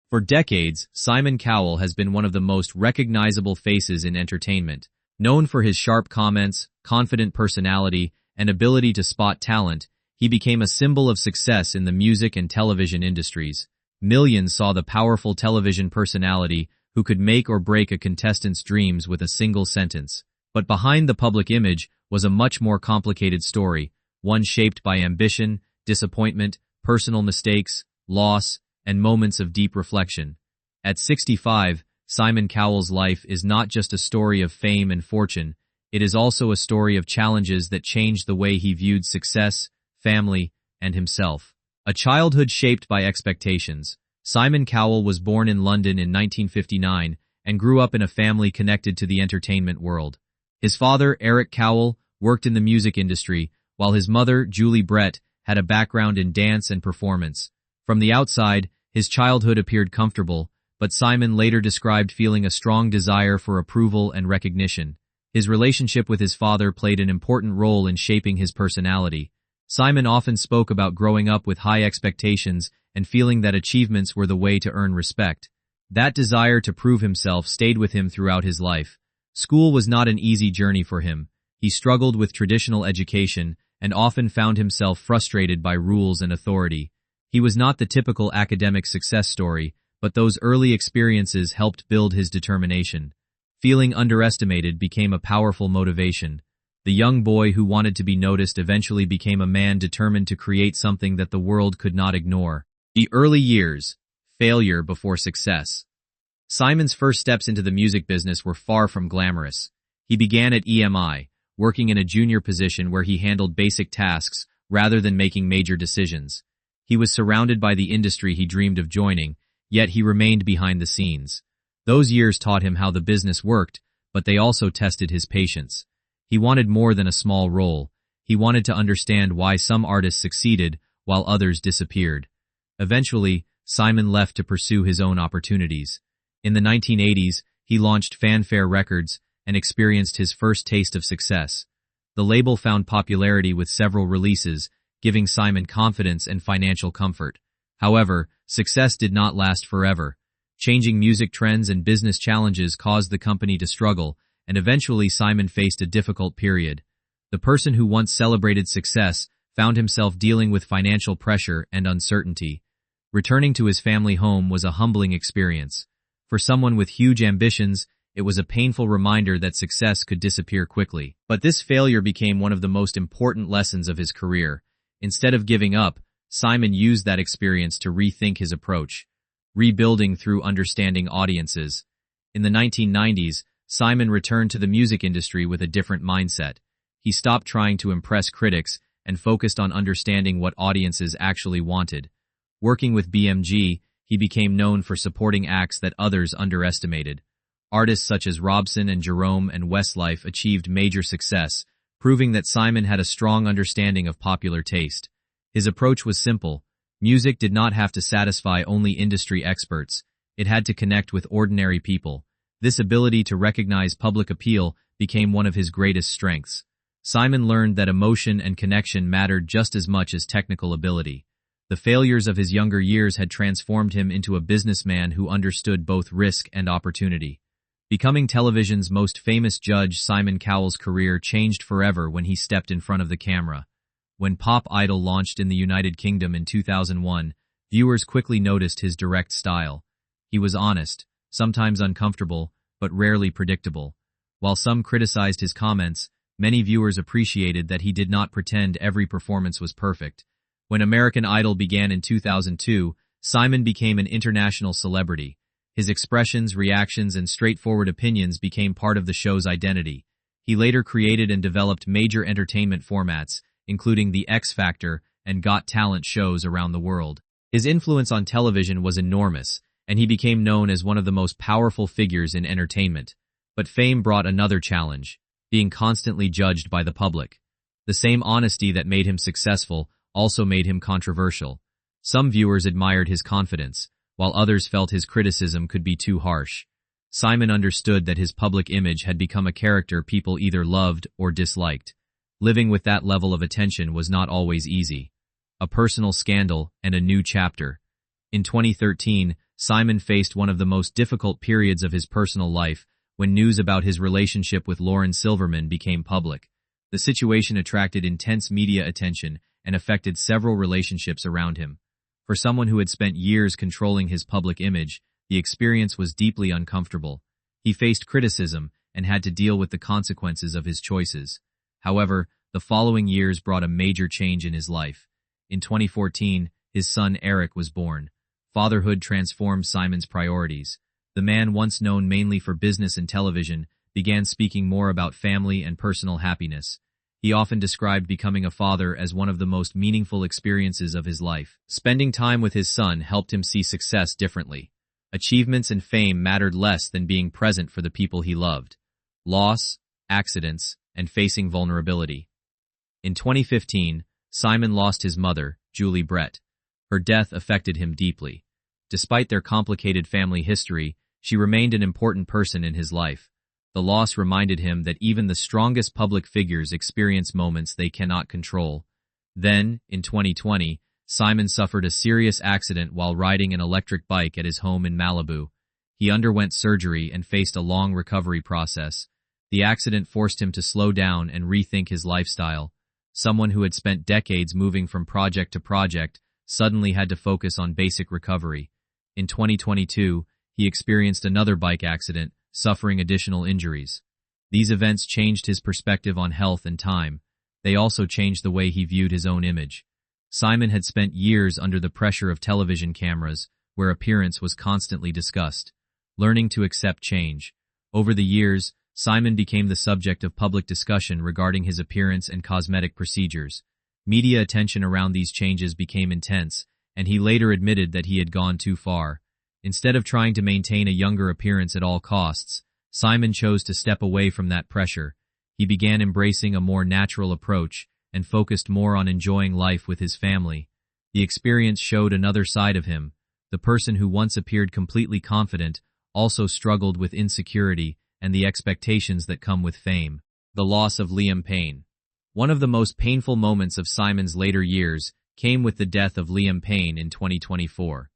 For decades, Simon Cowell has been one of the most recognizable faces in entertainment. Known for his sharp comments, confident personality, and ability to spot talent, he became a symbol of success in the music and television industries. Millions saw the powerful television personality who could make or break a contestant's dreams with a single sentence. But behind the public image was a much more complicated story, one shaped by ambition, disappointment, personal mistakes, loss, and moments of deep reflection. At 65, Simon Cowell's life is not just a story of fame and fortune, it is also a story of challenges that changed the way he viewed success, family, and himself. A childhood shaped by expectations. Simon Cowell was born in London in 1959 and grew up in a family connected to the entertainment world. His father, Eric Cowell, worked in the music industry, while his mother, Julie Brett, had a background in dance and performance. From the outside, his childhood appeared comfortable, but Simon later described feeling a strong desire for approval and recognition. His relationship with his father played an important role in shaping his personality. Simon often spoke about growing up with high expectations and feeling that achievements were the way to earn respect. That desire to prove himself stayed with him throughout his life. School was not an easy journey for him. He struggled with traditional education and often found himself frustrated by rules and authority. He was not the typical academic success story, but those early experiences helped build his determination. Feeling underestimated became a powerful motivation. The young boy who wanted to be noticed eventually became a man determined to create something that the world could not ignore. The early years. Failure before success. Simon's first steps into the music business were far from glamorous. He began at EMI, working in a junior position where he handled basic tasks rather than making major decisions. He was surrounded by the industry he dreamed of joining, yet he remained behind the scenes. Those years taught him how the business worked, but they also tested his patience. He wanted more than a small role. He wanted to understand why some artists succeeded while others disappeared. Eventually, Simon left to pursue his own opportunities. In the 1980s, he launched Fanfare Records and experienced his first taste of success. The label found popularity with several releases, giving Simon confidence and financial comfort. However, success did not last forever. Changing music trends and business challenges caused the company to struggle, and eventually Simon faced a difficult period. The person who once celebrated success found himself dealing with financial pressure and uncertainty. Returning to his family home was a humbling experience. For someone with huge ambitions, it was a painful reminder that success could disappear quickly. But this failure became one of the most important lessons of his career. Instead of giving up, Simon used that experience to rethink his approach, rebuilding through understanding audiences. In the 1990s, Simon returned to the music industry with a different mindset. He stopped trying to impress critics and focused on understanding what audiences actually wanted. Working with BMG, he became known for supporting acts that others underestimated. Artists such as Robson and Jerome and Westlife achieved major success, proving that Simon had a strong understanding of popular taste. His approach was simple. Music did not have to satisfy only industry experts. It had to connect with ordinary people. This ability to recognize public appeal became one of his greatest strengths. Simon learned that emotion and connection mattered just as much as technical ability. The failures of his younger years had transformed him into a businessman who understood both risk and opportunity. Becoming television's most famous judge, Simon Cowell's career changed forever when he stepped in front of the camera. When Pop Idol launched in the United Kingdom in 2001, viewers quickly noticed his direct style. He was honest, sometimes uncomfortable, but rarely predictable. While some criticized his comments, many viewers appreciated that he did not pretend every performance was perfect. When American Idol began in 2002, Simon became an international celebrity. His expressions, reactions, and straightforward opinions became part of the show's identity. He later created and developed major entertainment formats, including The X Factor and Got Talent shows around the world. His influence on television was enormous, and he became known as one of the most powerful figures in entertainment. But fame brought another challenge, being constantly judged by the public. The same honesty that made him successful also made him controversial. Some viewers admired his confidence, while others felt his criticism could be too harsh. Simon understood that his public image had become a character people either loved or disliked. Living with that level of attention was not always easy. A personal scandal and a new chapter. In 2013, Simon faced one of the most difficult periods of his personal life when news about his relationship with Lauren Silverman became public. The situation attracted intense media attention and affected several relationships around him. For someone who had spent years controlling his public image, the experience was deeply uncomfortable. He faced criticism and had to deal with the consequences of his choices. However, the following years brought a major change in his life. In 2014, his son Eric was born. Fatherhood transformed Simon's priorities. The man, once known mainly for business and television, began speaking more about family and personal happiness. He often described becoming a father as one of the most meaningful experiences of his life. Spending time with his son helped him see success differently. Achievements and fame mattered less than being present for the people he loved. Loss, accidents, and facing vulnerability. In 2015, Simon lost his mother, Julie Brett. Her death affected him deeply. Despite their complicated family history, she remained an important person in his life. The loss reminded him that even the strongest public figures experience moments they cannot control. Then, in 2020, Simon suffered a serious accident while riding an electric bike at his home in Malibu. He underwent surgery and faced a long recovery process. The accident forced him to slow down and rethink his lifestyle. Someone who had spent decades moving from project to project suddenly had to focus on basic recovery. In 2022, he experienced another bike accident, suffering additional injuries. These events changed his perspective on health and time. They also changed the way he viewed his own image. Simon had spent years under the pressure of television cameras, where appearance was constantly discussed. Learning to accept change. Over the years, Simon became the subject of public discussion regarding his appearance and cosmetic procedures. Media attention around these changes became intense, and he later admitted that he had gone too far. Instead of trying to maintain a younger appearance at all costs, Simon chose to step away from that pressure. He began embracing a more natural approach and focused more on enjoying life with his family. The experience showed another side of him. The person who once appeared completely confident also struggled with insecurity and the expectations that come with fame. The loss of Liam Payne. One of the most painful moments of Simon's later years came with the death of Liam Payne in 2024.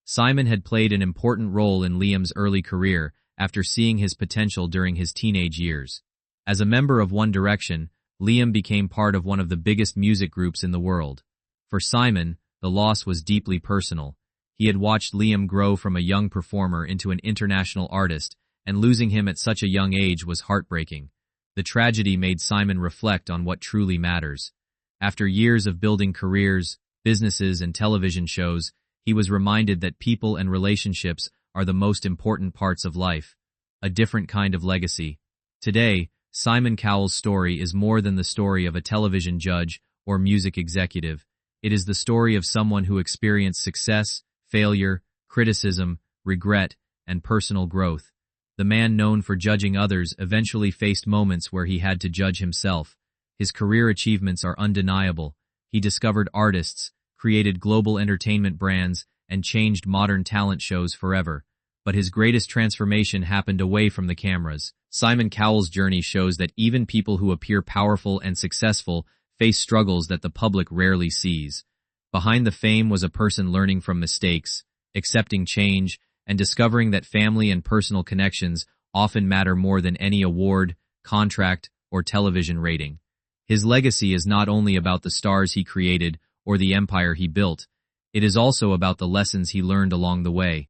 Simon had played an important role in Liam's early career after seeing his potential during his teenage years. As a member of One Direction, Liam became part of one of the biggest music groups in the world. For Simon, the loss was deeply personal. He had watched Liam grow from a young performer into an international artist, and losing him at such a young age was heartbreaking. The tragedy made Simon reflect on what truly matters. After years of building careers, businesses, and television shows, he was reminded that people and relationships are the most important parts of life. A different kind of legacy. Today, Simon Cowell's story is more than the story of a television judge or music executive. It is the story of someone who experienced success, failure, criticism, regret, and personal growth. The man known for judging others eventually faced moments where he had to judge himself. His career achievements are undeniable. He discovered artists, created global entertainment brands, and changed modern talent shows forever. But his greatest transformation happened away from the cameras. Simon Cowell's journey shows that even people who appear powerful and successful face struggles that the public rarely sees. Behind the fame was a person learning from mistakes, accepting change, and discovering that family and personal connections often matter more than any award, contract, or television rating. His legacy is not only about the stars he created or the empire he built, it is also about the lessons he learned along the way.